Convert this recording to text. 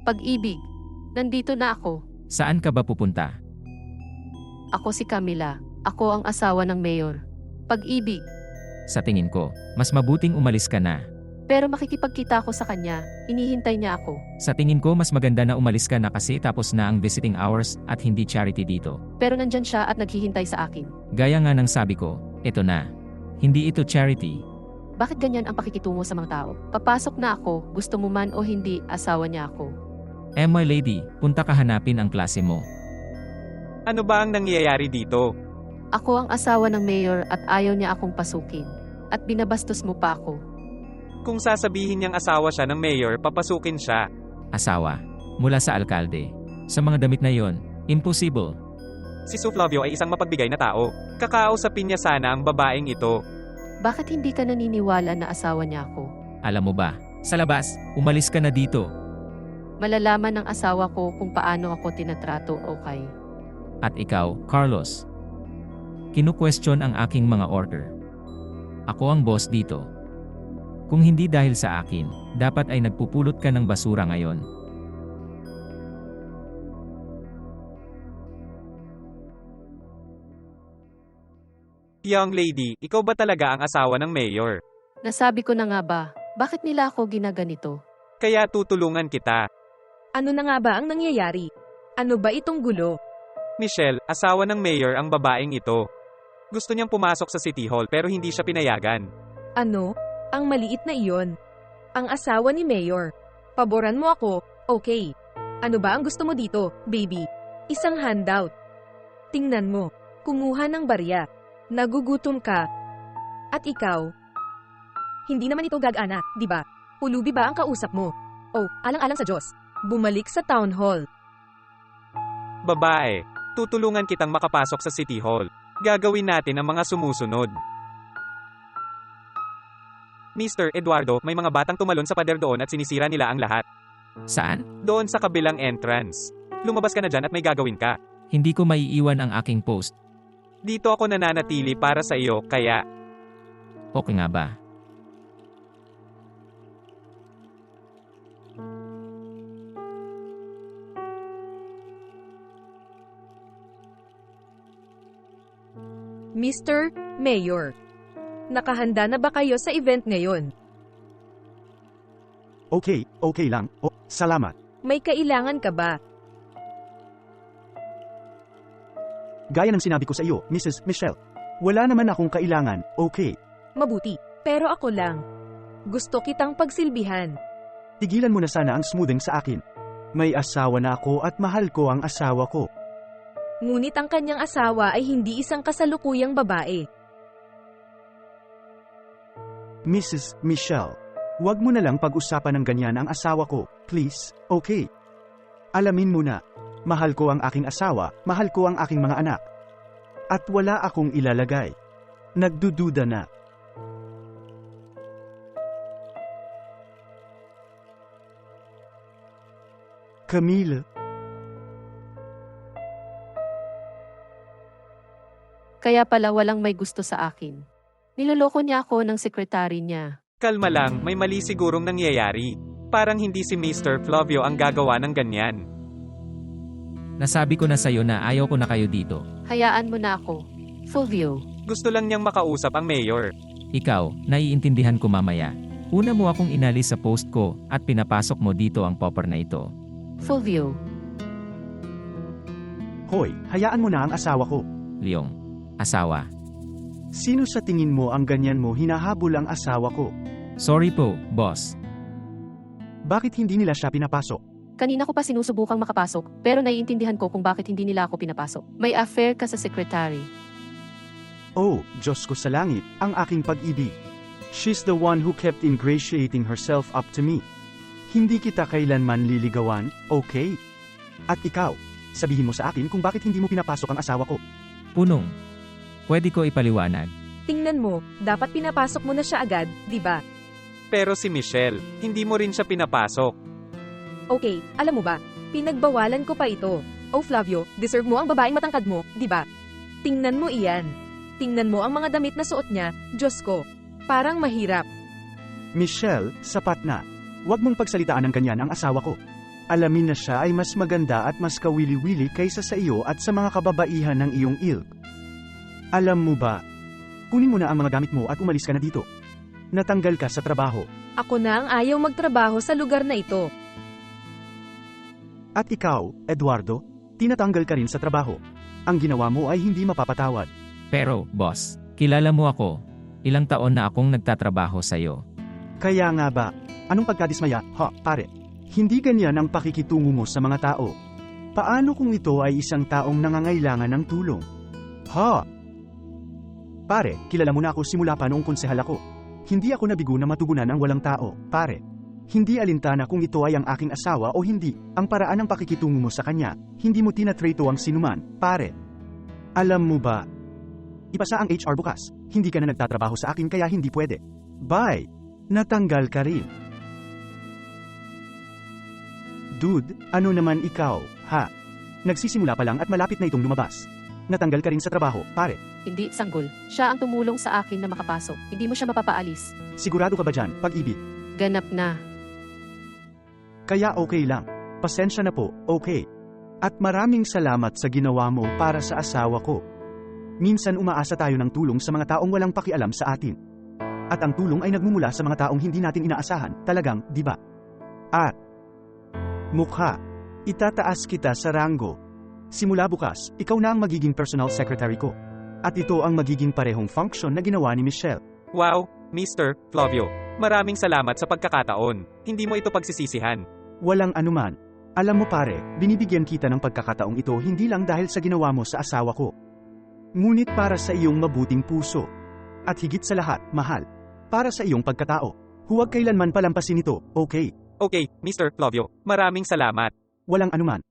Pag-ibig. Nandito na ako. Saan ka ba pupunta? Ako si Camila. Ako ang asawa ng mayor. Pag-ibig. Sa tingin ko, mas mabuting umalis ka na. Pero makikipagkita ako sa kanya. Hinihintay niya ako. Sa tingin ko mas maganda na umalis ka na kasi tapos na ang visiting hours at hindi charity dito. Pero nandyan siya at naghihintay sa akin. Gaya nga ng sabi ko, ito na. Hindi ito charity. Bakit ganyan ang pakikitungo sa mga tao? Papasok na ako, gusto mo man o hindi, asawa niya ako. My lady, punta ka hanapin ang klase mo. Ano ba ang nangyayari dito? Ako ang asawa ng mayor at ayaw niya akong pasukin. At binabastos mo pa ako. Kung sasabihin niyang asawa siya ng mayor, papasukin siya. Asawa. Mula sa alkalde. Sa mga damit na yon, impossible. Si Sue Flavio ay isang mapagbigay na tao. Kakausapin niya sana ang babaeng ito. Bakit hindi ka naniniwala na asawa niya ako? Alam mo ba, sa labas, umalis ka na dito. Malalaman ng asawa ko kung paano ako tinatrato, okay? At ikaw, Carlos. Kinu-question ang aking mga order. Ako ang boss dito. Kung hindi dahil sa akin, dapat ay nagpupulot ka ng basura ngayon. Young lady, ikaw ba talaga ang asawa ng mayor? Nasabi ko na nga ba, bakit nila ako ginaganito? Kaya tutulungan kita. Ano na nga ba ang nangyayari? Ano ba itong gulo? Michelle, asawa ng mayor ang babaeng ito. Gusto niyang pumasok sa City Hall pero hindi siya pinayagan. Ano? Ang maliit na iyon. Ang asawa ni Mayor. Paboran mo ako, okay. Ano ba ang gusto mo dito, baby? Isang handout. Tingnan mo, kumuha ng barya. Nagugutom ka. At ikaw? Hindi naman ito gagana, di ba? Ulubi ba ang kausap mo? Oh, alang-alang sa Diyos. Bumalik sa town hall. Babae, tutulungan kitang makapasok sa City Hall. Gagawin natin ang mga sumusunod. Mr. Eduardo, may mga batang tumalon sa pader doon at sinisira nila ang lahat. Saan? Doon sa kabilang entrance. Lumabas ka na dyan at may gagawin ka. Hindi ko maiiwan ang aking post. Dito ako nananatili para sa iyo, kaya... Okay nga ba? Mr. Mayor, nakahanda na ba kayo sa event ngayon? Okay lang. Oh, salamat. May kailangan ka ba? Gaya ng sinabi ko sa iyo, Mrs. Michelle. Wala naman akong kailangan, okay. Mabuti, pero ako lang. Gusto kitang pagsilbihan. Tigilan mo na sana ang smoothing sa akin. May asawa na ako at mahal ko ang asawa ko. Ngunit ang kanyang asawa ay hindi isang kasalukuyang babae. Mrs. Michelle, huwag mo na lang pag-usapan ng ganyan ang asawa ko, please, okay? Alamin mo na, mahal ko ang aking asawa, mahal ko ang aking mga anak. At wala akong ilalagay. Nagdududa na. Camille. Kaya pala walang may gusto sa akin. Niloloko niya ako ng sekretary niya. Kalma lang, may mali sigurong nangyayari. Parang hindi si Mr. Flavio ang gagawa ng ganyan. Nasabi ko na sa'yo na ayaw ko na kayo dito. Hayaan mo na ako. Fulvio. Gusto lang niyang makausap ang mayor. Ikaw, naiintindihan ko mamaya. Una mo akong inalis sa post ko at pinapasok mo dito ang popper na ito. Fulvio. Hoy, hayaan mo na ang asawa ko. Leong. Asawa. Sino sa tingin mo ang ganyan mo hinahabol ang asawa ko? Sorry po, boss. Bakit hindi nila siya pinapasok? Kanina ko pa sinusubukang makapasok, pero naiintindihan ko kung bakit hindi nila ako pinapasok. May affair ka sa secretary. Oh, Diyos ko sa langit, ang aking pag-ibig. She's the one who kept ingratiating herself up to me. Hindi kita kailanman liligawan, okay? At ikaw, sabihin mo sa akin kung bakit hindi mo pinapasok ang asawa ko. Punong. Pwede ko ipaliwanag. Tingnan mo, dapat pinapasok mo na siya agad, di ba? Pero si Michelle, hindi mo rin siya pinapasok. Okay, alam mo ba, pinagbawalan ko pa ito. Oh Flavio, deserve mo ang babaeng matangkad mo, di ba? Tingnan mo iyan. Tingnan mo ang mga damit na suot niya, Diyos ko. Parang mahirap. Michelle, sapat na. Huwag mong pagsalitaan ng ganyan ang asawa ko. Alamin na siya ay mas maganda at mas kawili-wili kaysa sa iyo at sa mga kababaihan ng iyong ilk. Alam mo ba? Kunin mo na ang mga gamit mo at umalis ka na dito. Natanggal ka sa trabaho. Ako na ang ayaw magtrabaho sa lugar na ito. At ikaw, Eduardo, tinatanggal ka rin sa trabaho. Ang ginawa mo ay hindi mapapatawad. Pero, boss, kilala mo ako. Ilang taon na akong nagtatrabaho sa'yo. Kaya nga ba? Anong pagkadismaya, pare? Hindi ganyan ang pakikitungo mo sa mga tao. Paano kung ito ay isang taong nangangailangan ng tulong? Pare, kilala mo na ako simula pa noong konsehal ako. Hindi ako nabigo na matugunan ang walang tao, pare. Hindi alintana kung ito ay ang aking asawa o hindi, ang paraan ng pakikitungo mo sa kanya, hindi mo tinatrato ang sinuman, pare. Alam mo ba? Ipasa ang HR bukas, hindi ka na nagtatrabaho sa akin kaya hindi pwede. Bye! Natanggal ka rin. Dude, ano naman ikaw, ha? Nagsisimula pa lang at malapit na itong lumabas. Natanggal ka rin sa trabaho, pare. Hindi, sanggol. Siya ang tumulong sa akin na makapasok. Hindi mo siya mapapaalis. Sigurado ka ba dyan, pag-ibig? Ganap na. Kaya okay lang. Pasensya na po, okay. At maraming salamat sa ginawa mo para sa asawa ko. Minsan umaasa tayo ng tulong sa mga taong walang pakialam sa atin. At ang tulong ay nagmumula sa mga taong hindi natin inaasahan, talagang, di ba? At mukha, itataas kita sa ranggo. Simula bukas, ikaw na ang magiging personal secretary ko. At ito ang magiging parehong function na ginawa ni Michelle. Wow, Mr. Flavio. Maraming salamat sa pagkakataon. Hindi mo ito pagsisisihan. Walang anuman. Alam mo pare, binibigyan kita ng pagkakataong ito hindi lang dahil sa ginawa mo sa asawa ko. Ngunit para sa iyong mabuting puso. At higit sa lahat, mahal. Para sa iyong pagkatao. Huwag kailanman palampasin ito, okay? Okay, Mr. Flavio. Maraming salamat. Walang anuman.